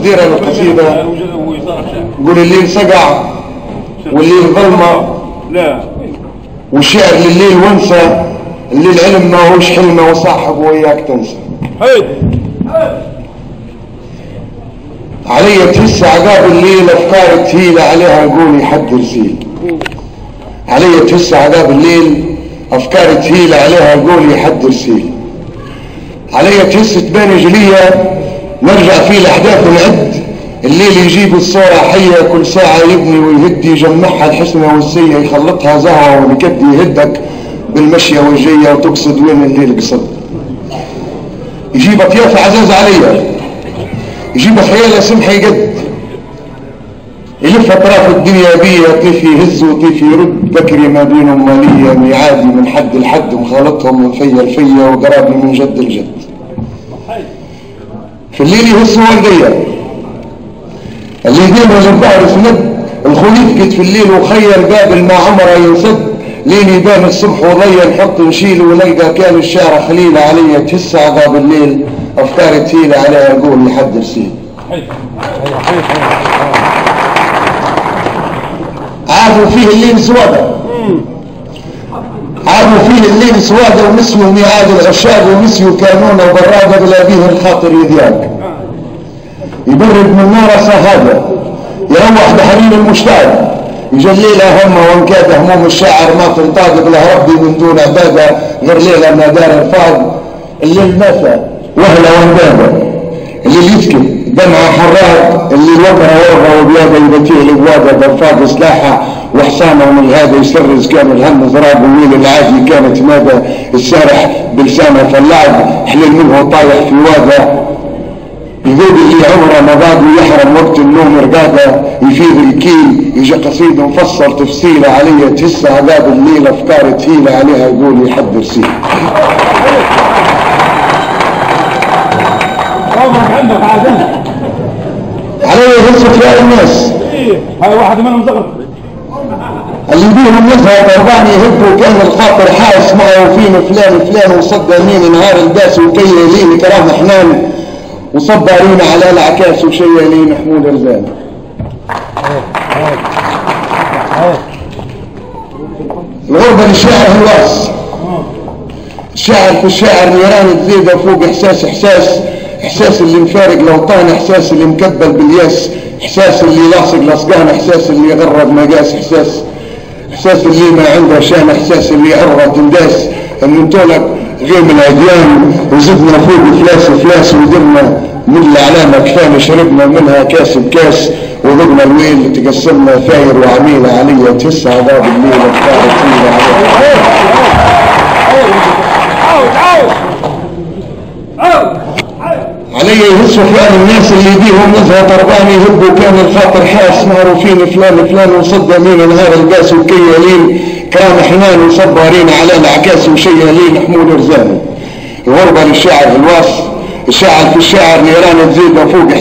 دير القصيدة قول الليل سقع والليل ظلمة والشعر لليل وانسى الليل علم ما هوش حلمه وصاحب وياك تنسى. علي تهس عقاب الليل افكار تهيل عليها قولي حد رسيل. علي تهس عقاب الليل افكار تهيل عليها قولي حد رسيل. علي تهس تبان جلية نرجع فيه الاحداث ونعد الليل يجيب الصورة حية كل ساعة يبني ويهد يجمعها الحسنة والسيئة يخلطها زهرة وبكد يهدك بالمشية والجية وتقصد وين الليل قصد. يجيب اطياف عزاز عليا يجيب خيالة سمحة يقد يلف اطراف الدنيا بيا طيف يهز وطيف يرد بكري ما بينهم مالية ميعادي من حد لحد مخالطهم من فيا لفيا وقرابي من جد لجد. في الليل يهز والديا اللي يدينا للظهر سند الخليف قد في الليل وخير باب ما عمره ينسد لين يبان الصبح وضيا نحط نشيل ونلقى كان الشعر خليل علي تهس عقاب الليل افكار تهيل عليها اقول لحد رسيل. عادوا فيه الليل سوادة عادوا فيه الليل سوادة ونسيوا ميعاد العشاق ونسيوا كانون وبرادة بلا بيه الخاطر يذياك يبرد من نار صهادة يروح بحنين المشتاق يجليلها همه وانكاد هموم الشاعر ما تنطاق له ربي من دون عباده غير ليله ما دار الفاض الليل نسى وهله ونداده اللي يسكت دمعه حراق اللي وقره ورغه وبياده يبتيه الابواده برفاق سلاحه وحصانه ومن هذا يسرز كان الهم ضراب وميل العادي كانت ماذا السارح بلسانه فاللعب حلل منه طايح في واده يذوب اللي عمره مضاد ويحرم وقت النوم رقاده يفيد الكيل يجي قصيده مفسر تفصيله عليها تهس عذاب الليل افكار تهيله عليها يقول يحد رسيل. عليها يهز خيال الناس هاي واحد منهم زغرف اللي بيهم يظهر طربان يهب وكان الخاطر حاس معه وفين فلان وصدى مين نهار الباس وكيلين كرام حنان وصبارين على العكاس وشيالين حمود رزان. الغربة للشاعر هلواس الشاعر في الشاعر نيران تزيد فوق احساس اللي مفارق لوطان احساس اللي مكبل بالياس احساس اللي لاصق لصقان احساس اللي يغرب مقاس احساس اللي ما عنده شان احساس اللي عرض تنداس ان انتولك غيم العديان وزدنا فوق فلاس ودرنا من العلامة كفانا شربنا منها كاس بكاس وذقنا الويل تقسمنا ثاير وعميلة عليا تهس عذاب الليل افكار تهيل علي يهز خيال الناس اللي بيهم نزهة طربان يهبوا كان الخاطر حاس معروفين فلان وصدى مين نهار الباس وكيالين كرام حنان وصبارين على العكاس وشيالين حمود رزان. الغربة للشاعر الواس الشاعر في الشاعر نيران تزيد فوق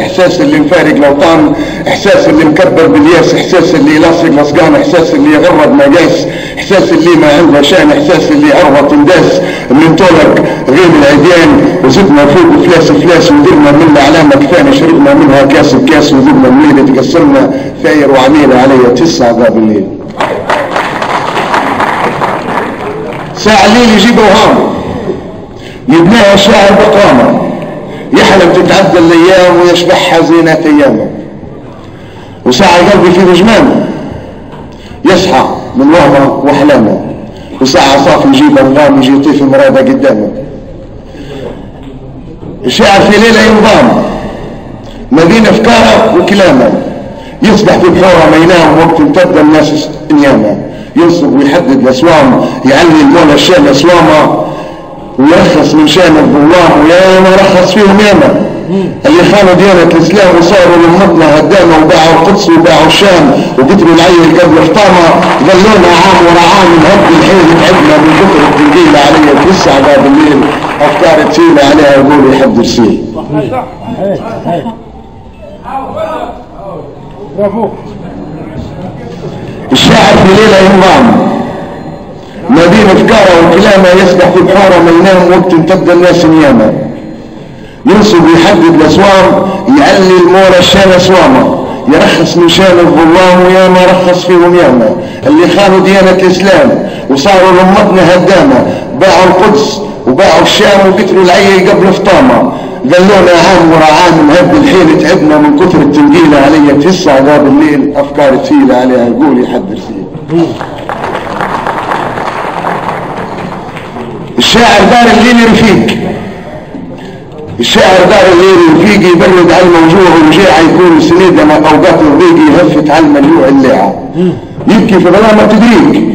احساس اللي مفارق لوطان احساس اللي مكبر بالياس احساس اللي لاصق لصقان احساس اللي يغرب مقاس احساس اللي ما عنده شان احساس اللي عرض تنداس اللي انطلق غيم العديان وزدنا فوق فلاس ودرنا من العلامة كفانا شربنا منها كاس بكاس وذقنا الليل تقسمنا ثاير وعميلة عليها تهس عذاب الليل. ساعة الليل يجيب اوهام يبنيها الشاعر بقامة يحلم تتعدى الايام ويشبعها زينة ايامه. وساعة قلبي في رجمانه يصحى من وهمه واحلامه وساعة صافي يجيب انغام يجي يطيف مراده قدامه. الشاعر في ليلة ينضام ما بين افكاره وكلامه يسبح في بحوره ما ينام وقت تبدا الناس نيامه ينصب ويحدد الاسوام يعلي المولى الشام اسوامه ويرخص من شان الظلام ويا ما رخص فيهم ياما اللي خانوا ديانة الاسلام وصاروا للمطنة هدامة وباعوا القدس وباعوا الشام وقتلوا العيل قبل الفطامة ظلونا عام ورا عام نهب الحين تعبنا من كثر التنقيل عليها تهس عذاب الليل افكار تسيل عليها يقولوا يحد رسيل. الشاعر في ليلة ينضام ما بين افكاره وكلامه يسبح في بحوره ما ينام وقت تبدا الناس نيامه ينصب يحدد الأسوام، يعلي المولى الشام أسوامه، يرخص من شان الظلام ويا ما رخص فيهم ياما. اللي خانوا ديانة الإسلام وصاروا لمضنا هدامة، باعوا القدس وباعوا الشام وقتلوا العي قبل فطامة. ذلونا عام ورا عام نهب الحيل، تعبنا من كثر التنقيلة عليا تهس عقاب الليل، أفكار تثيلة عليها يقول يحد رسيل. الشاعر دار الليل رفيق، الشاعر دار الليل رفيق، يبرد على الموجوع والجيع، يكون سنيد لما اوقات الضيق يهفت على المليوع الليعة. يبكي في ظلامة تدريك،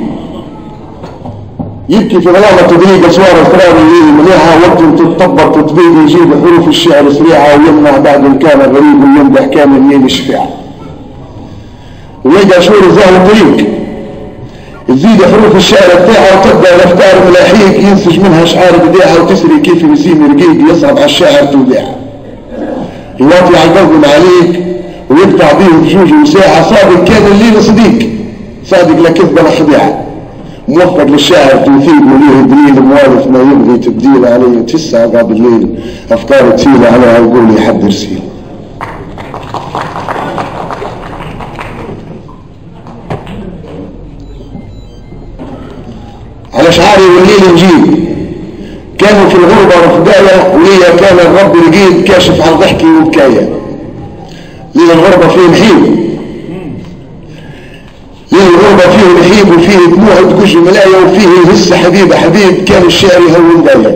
يبكي في ظلامة تدريك اسوار اسرار الليل مليحة، وقت تتطبق تطبيق يجيب حروف الشعر سريعة، ويمنع بعد الكان الغريب ويمدح كان الليل الشفيعة. ويلقى شور زاهو طريق تزيد حروف الشعر بتاعها وتبدا الافكار ملاحيك، ينسج منها اشعار بديعها وتسري كيف نسيم رقيق يصعب على الشاعر توديعها. يواطي على القلب عليك ويقطع بيه بجوج وساعه، صادق كان الليل صديق، صادق لا كذبه لا خديعه، موفق للشاعر توثيق وليه دليل، موالف ما يبغي تبديل عليه تسع عقاب الليل، افكار تسيل عليها يقول يحد رسيل. على شعاري والليل نجيب، كانوا في الغربة رفقايا وليا كان الرب رقيب، كاشف عن ضحكي وبكايا. ليل الغربة فيه نحيب، ليل الغربة فيه نحيب، وفيه دموع تقج ملايا، وفيه يهس حبيب حبيب كان الشعر يهون دايا،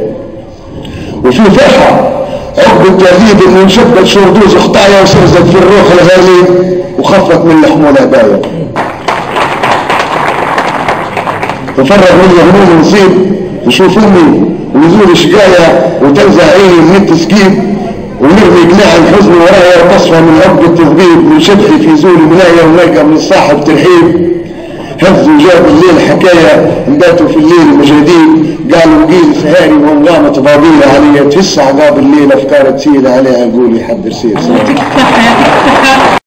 وفيه فرحة عقب التهذيب انه انشبت شردوز خطايا، وسرزت في الروح الغالي وخفت من الحمولة بايا. تفرغ من هموم نصيب، تشوف امي ونزول شقايا، وتنزع عيني من التسكيب، ونرمي قناع الحزن ورايا، وتصفى من عقب التذبيب، من شبحي في زول ملايا، ونلقى من الصاحب ترحيب. هز وجاب الليل حكاية، نباتوا في الليل مجادين، قالوا قيل سهاري وانغامة بابيلة عليا، تهس عقاب الليل افكار تسيل عليها يقول يحد رسيل.